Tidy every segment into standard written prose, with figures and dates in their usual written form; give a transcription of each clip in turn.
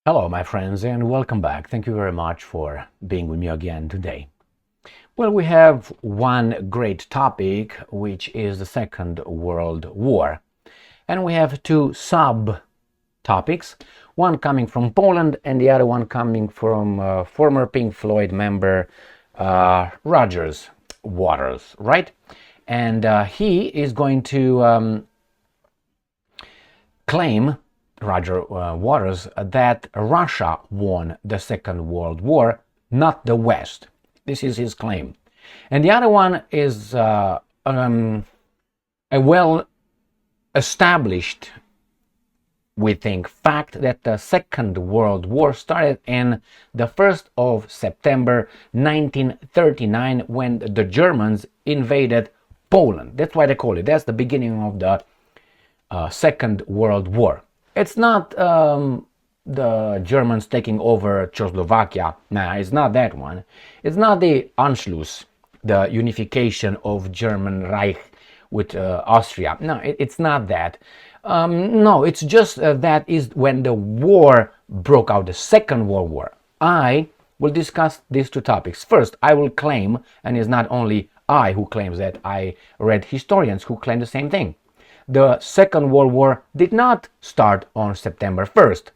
Hello, my friends, and welcome back. Thank you very much for being with me again today. Well, we have one great topic, which is the Second World War. And we have two sub-topics, one coming from Poland and the other one coming from former Pink Floyd member Roger Waters, right? And he is going to claim, Roger Waters, that Russia won the Second World War, not the West. This is his claim. And the other one is a well-established, we think, fact that the Second World War started in the 1st of September 1939 when the Germans invaded Poland. That's why they call it. That's the beginning of the Second World War. It's not the Germans taking over Czechoslovakia. Nah, it's not that one. It's not the Anschluss, the unification of German Reich with Austria. No, it's not that. No, it's just that is when the war broke out, the Second World War. I will discuss these two topics. First, I will claim, and it's not only I who claims that, I read historians who claim the same thing. The Second World War did not start on September 1st.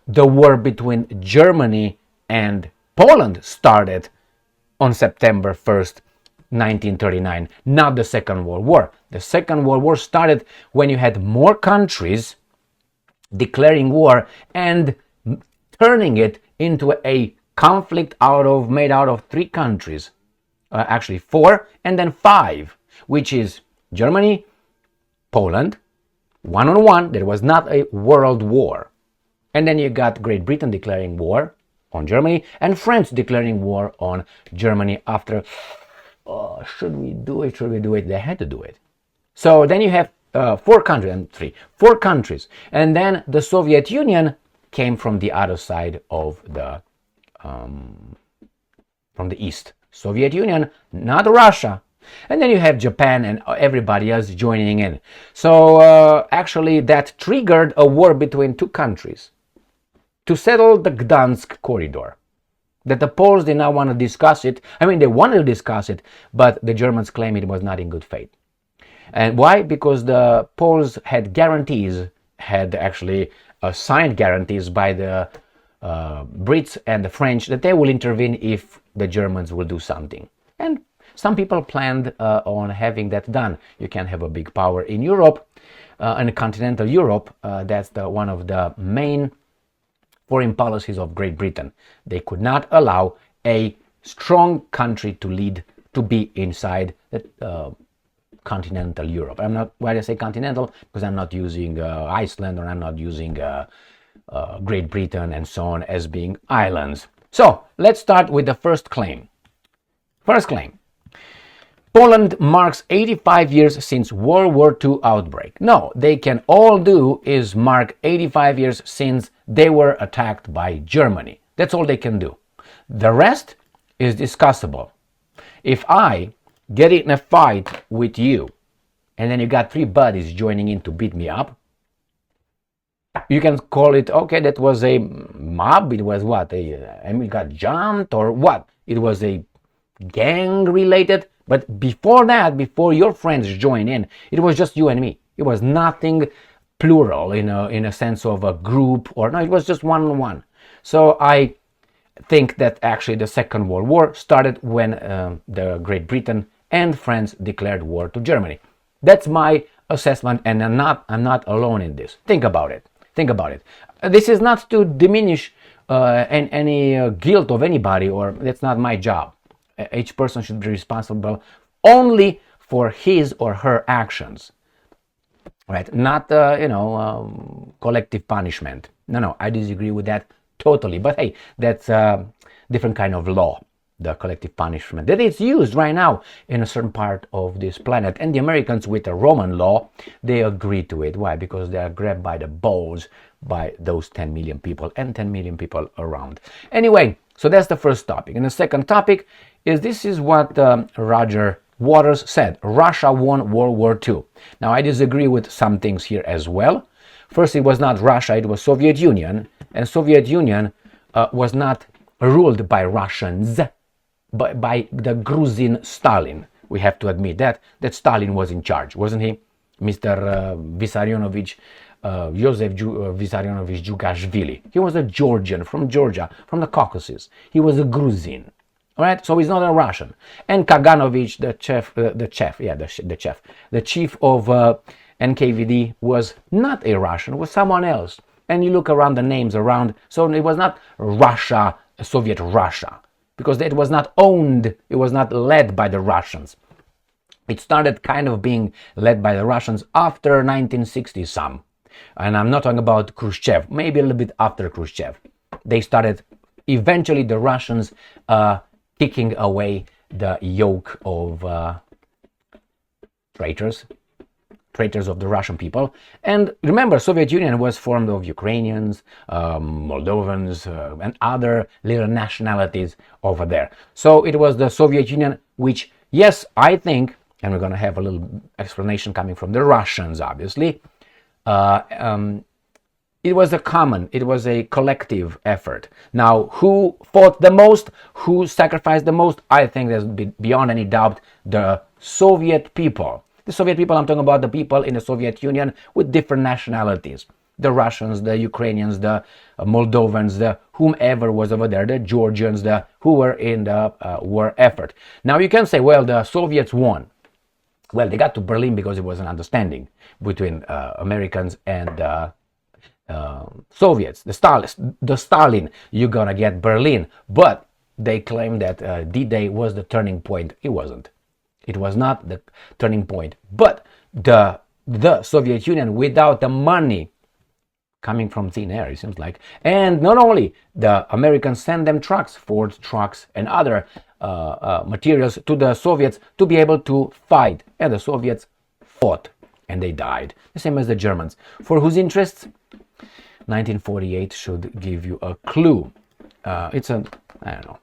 The war between Germany and Poland started on September 1st, 1939, not the Second World War. The Second World War started when you had more countries declaring war and turning it into a conflict made out of three countries, actually four and then five, which is Germany, Poland, one-on-one. There was not a world war. And then you got Great Britain declaring war on Germany and France declaring war on Germany after, should we do it? They had to do it. So then you have four countries. And then the Soviet Union came from the other side of from the east. Soviet Union, not Russia. And then you have Japan and everybody else joining in. So actually that triggered a war between two countries to settle the Gdansk corridor. That the Poles did not want to discuss it. I mean, they wanted to discuss it, but the Germans claimed it was not in good faith. And why? Because the Poles had actually signed guarantees by the Brits and the French that they will intervene if the Germans will do something. And some people planned on having that done. You can have a big power in Europe, in continental Europe. That's one of the main foreign policies of Great Britain. They could not allow a strong country to be inside continental Europe. Why do I say continental? Because I'm not using Iceland, or I'm not using Great Britain and so on as being islands. So let's start with the first claim. First claim. Poland marks 85 years since World War II outbreak. No, they can all do is mark 85 years since they were attacked by Germany. That's all they can do. The rest is discussable. If I get in a fight with you, and then you got three buddies joining in to beat me up, you can call it, okay, that was a mob. It was what? We got jumped or what? It was a gang related. But before that, before your friends join in, it was just you and me. It was nothing plural in a sense of a group, or no, it was just one-on-one. So I think that actually the Second World War started when the Great Britain and France declared war to Germany. That's my assessment, and I'm not alone in this. Think about it. This is not to diminish any guilt of anybody, or that's not my job. Each person should be responsible only for his or her actions, right? Not collective punishment. No, I disagree with that totally. But hey, that's a different kind of law, the collective punishment that is used right now in a certain part of this planet. And the Americans, with the Roman law, they agree to it. Why? Because they are grabbed by the balls by those 10 million people and 10 million people around. Anyway, so that's the first topic. And the second topic is, this is what Roger Waters said. Russia won World War II. Now, I disagree with some things here as well. First, it was not Russia, it was Soviet Union. And Soviet Union was not ruled by Russians, but by the Gruzin Stalin. We have to admit that Stalin was in charge, wasn't he? Mr. Vissarionovich, Joseph Vissarionovich Djugashvili. He was a Georgian from Georgia, from the Caucasus. He was a Gruzin. All right, so he's not a Russian. And Kaganovich, the chief of NKVD, was not a Russian, was someone else. And you look around the names around, so it was not Russia, Soviet Russia, because it was not owned, it was not led by the Russians. It started kind of being led by the Russians after 1960 some. And I'm not talking about Khrushchev, maybe a little bit after Khrushchev. They started, eventually the Russians kicking away the yoke of traitors of the Russian people. And remember, Soviet Union was formed of Ukrainians, Moldovans, and other little nationalities over there. So it was the Soviet Union which, yes, I think, and we're going to have a little explanation coming from the Russians, obviously, it was a collective effort. Now, who fought the most, who sacrificed the most? I think there's beyond any doubt the Soviet people. The Soviet people, I'm talking about the people in the Soviet Union with different nationalities. The Russians, the Ukrainians, the Moldovans, the whomever was over there, the Georgians, who were in the war effort. Now you can say, well, the Soviets won. Well, they got to Berlin because it was an understanding between Americans and Soviets. The Stalin, you're gonna get Berlin. But they claim that D-Day was the turning point. It wasn't. It was not the turning point. But the Soviet Union, without the money coming from thin air, it seems like, and not only the Americans sent them trucks, Ford trucks and other materials to the Soviets to be able to fight, and the Soviets fought and they died, the same as the Germans. For whose interests? 1948 should give you a clue. I don't know,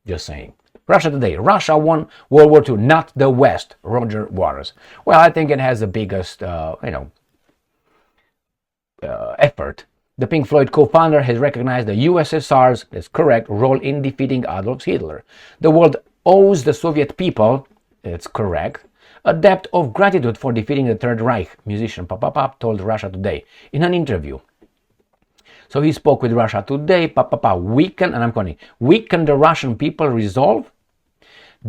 just saying. Russia today. Russia won World War II, not the West. Roger Waters. Well, I think it has the biggest, effort. The Pink Floyd co-founder has recognized the USSR's, that's correct, role in defeating Adolf Hitler. The world owes the Soviet people, it's correct, a debt of gratitude for defeating the Third Reich, musician Papa told Russia Today in an interview. So he spoke with Russia Today, weaken, and I'm quoting, weaken the Russian people resolve?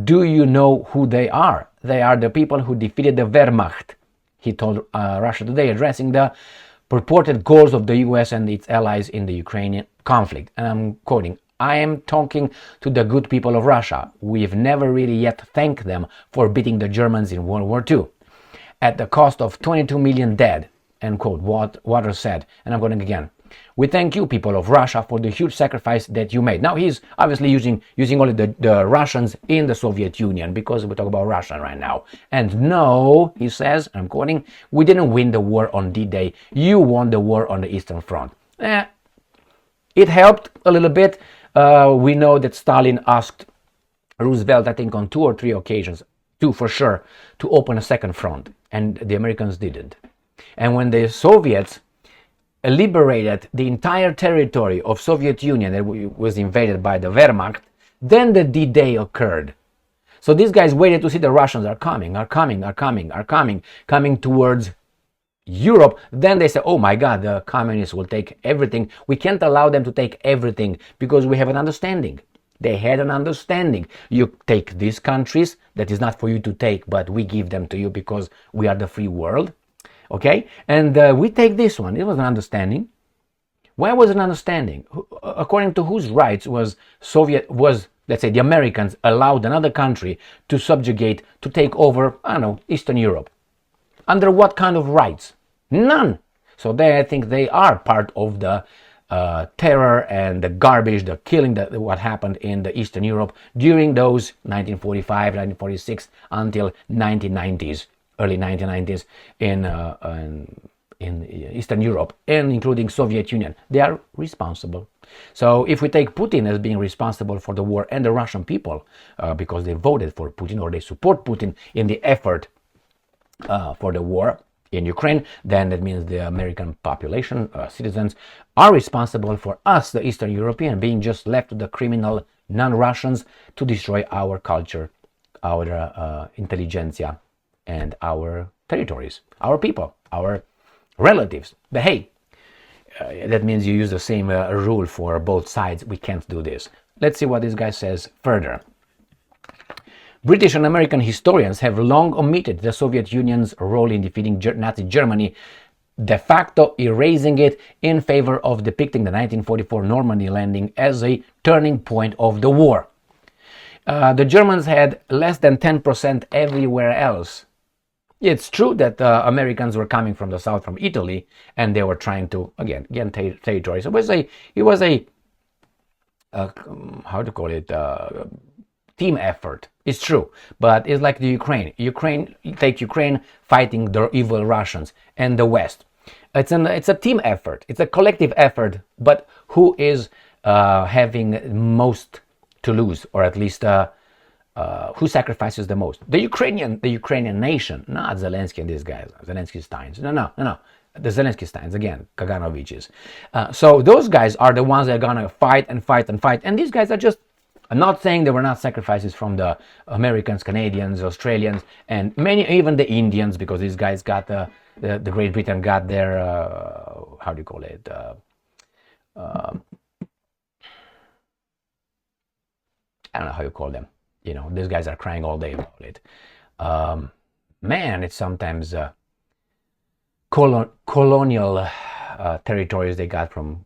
Do you know who they are? They are the people who defeated the Wehrmacht, he told Russia Today, addressing the purported goals of the US and its allies in the Ukrainian conflict. And I'm quoting, I am talking to the good people of Russia. We've never really yet thanked them for beating the Germans in World War II at the cost of 22 million dead, end quote, Waters said. And I'm quoting again. We thank you, people of Russia, for the huge sacrifice that you made. Now, he's obviously using only the Russians in the Soviet Union, because we talk about Russia right now. And no, he says, I'm quoting, we didn't win the war on D-Day. You won the war on the Eastern Front. It helped a little bit. We know that Stalin asked Roosevelt, I think on 2 or 3 occasions, 2 for sure, to open a second front. And the Americans didn't. And when the Soviets liberated the entire territory of Soviet Union that was invaded by the Wehrmacht, then the D-Day occurred. So these guys waited to see the Russians are coming towards Europe. Then they said, oh my God, the communists will take everything. We can't allow them to take everything because we have an understanding. They had an understanding. You take these countries that is not for you to take, but we give them to you because we are the free world. Okay, and we take this one. It was an understanding. Why was it an understanding? According to whose rights was let's say, the Americans allowed another country to subjugate, to take over, I don't know, Eastern Europe? Under what kind of rights? None. So I think they are part of the terror and the garbage, the killing, what happened in the Eastern Europe during those 1945, 1946 until 1990s. Early 1990s in Eastern Europe, and including Soviet Union. They are responsible. So if we take Putin as being responsible for the war and the Russian people, because they voted for Putin or they support Putin in the effort for the war, in Ukraine, then that means the American population, citizens, are responsible for us, the Eastern European, being just left to the criminal non-Russians to destroy our culture, our intelligentsia, and our territories, our people, our relatives. But hey, that means you use the same rule for both sides. We can't do this. Let's see what this guy says further. British and American historians have long omitted the Soviet Union's role in defeating Nazi Germany, de facto erasing it in favor of depicting the 1944 Normandy landing as a turning point of the war. The Germans had less than 10% everywhere else. It's true that Americans were coming from the south, from Italy, and they were trying to gain territory. So it was a how to call it, team effort. It's true, but it's like the Ukraine. Take Ukraine fighting the evil Russians and the West. It's a team effort. It's a collective effort. But who is having most to lose, or at least who sacrifices the most? The Ukrainian nation, not Zelensky and these guys. Zelensky Steins. No. The Zelensky Steins, again, Kaganoviches. So those guys are the ones that are gonna fight and fight and fight. And these guys are just, I'm not saying there were not sacrifices from the Americans, Canadians, Australians, and many, even the Indians, because these guys got, the Great Britain got their, how do you call it? I don't know how you call them. You know, these guys are crying all day about it. Man, it's sometimes colonial territories they got from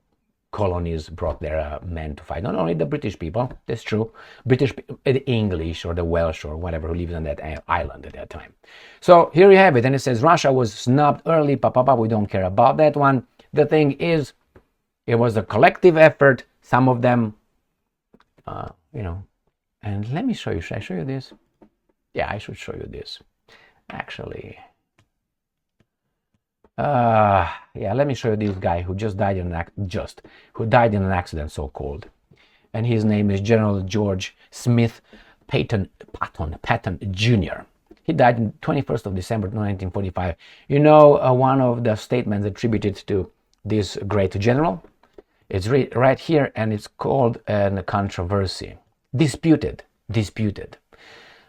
colonies brought their men to fight. Not only the British people, that's true. British, the English or the Welsh or whatever who lived on that island at that time. So here you have it. And it says Russia was snubbed early. We don't care about that one. The thing is, it was a collective effort. Some of them, you know, and let me show you. Should I show you this? Yeah, I should show you this. Actually, yeah, let me show you this guy who just died in an accident, so-called, and his name is General George Smith Patton Jr. He died on 21st of December 1945. You know, one of the statements attributed to this great general, it's right here, and it's called a controversy. Disputed.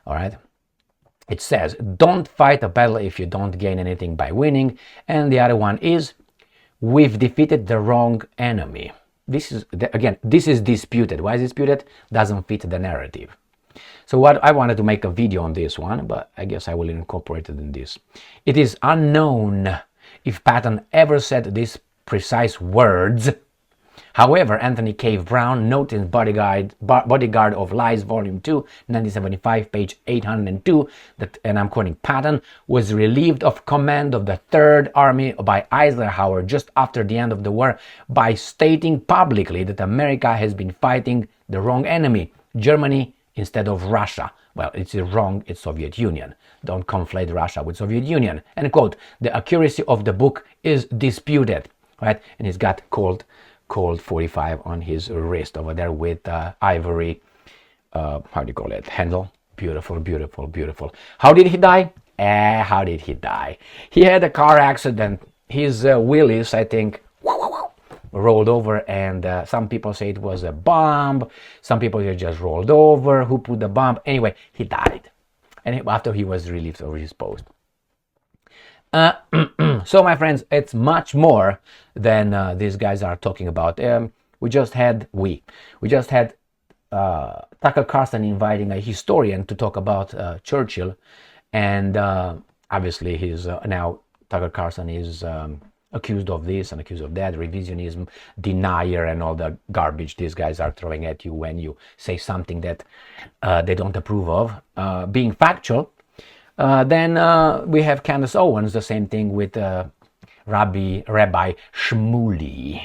All right. It says, don't fight a battle if you don't gain anything by winning. And the other one is, we've defeated the wrong enemy. This is disputed. Why is it disputed? Doesn't fit the narrative. So what I wanted to make a video on this one, but I guess I will incorporate it in this. It is unknown if Patton ever said these precise words. However, Anthony Cave Brown noted in Bodyguard of Lies, Volume 2, 1975, page 802, that, and I'm quoting, Patton was relieved of command of the Third Army by Eisenhower just after the end of the war by stating publicly that America has been fighting the wrong enemy, Germany instead of Russia. Well, it's wrong, it's Soviet Union. Don't conflate Russia with Soviet Union. End quote. The accuracy of the book is disputed, right? And he's got Colt 45 on his wrist over there with ivory, how do you call it, handle. Beautiful. How did he die? How did he die? He had a car accident. His wheelies, I think, rolled over, and some people say it was a bomb. Some people say just rolled over. Who put the bomb? Anyway, he died, and after he was relieved of his post. So, my friends, it's much more than these guys are talking about. We just had Tucker Carlson inviting a historian to talk about Churchill, and obviously he's now Tucker Carlson is accused of this and accused of that, revisionism, denier, and all the garbage these guys are throwing at you when you say something that they don't approve of, being factual. Then we have Candace Owens, the same thing with Rabbi Shmuley.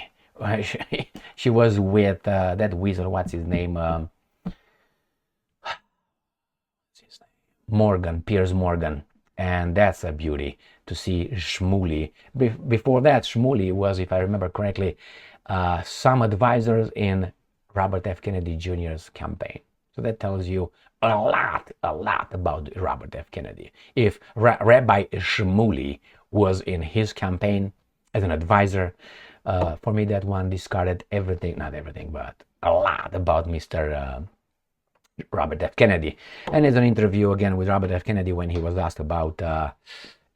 She was with that wizard, what's his name? Piers Morgan. And that's a beauty to see Shmuley. Before that, Shmuley was, if I remember correctly, some advisors in Robert F. Kennedy Jr.'s campaign. So that tells you a lot about Robert F. Kennedy. If Rabbi Shmuley was in his campaign as an advisor. For me, that one discarded everything, not everything, but a lot about Mr. Robert F. Kennedy. And there's an interview again with Robert F. Kennedy when he was asked about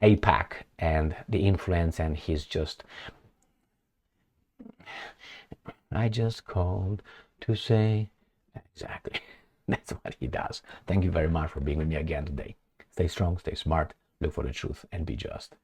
AIPAC and the influence, and he's just, I just called to say, exactly. That's what he does. Thank you very much for being with me again today. Stay strong, stay smart, look for the truth, and be just.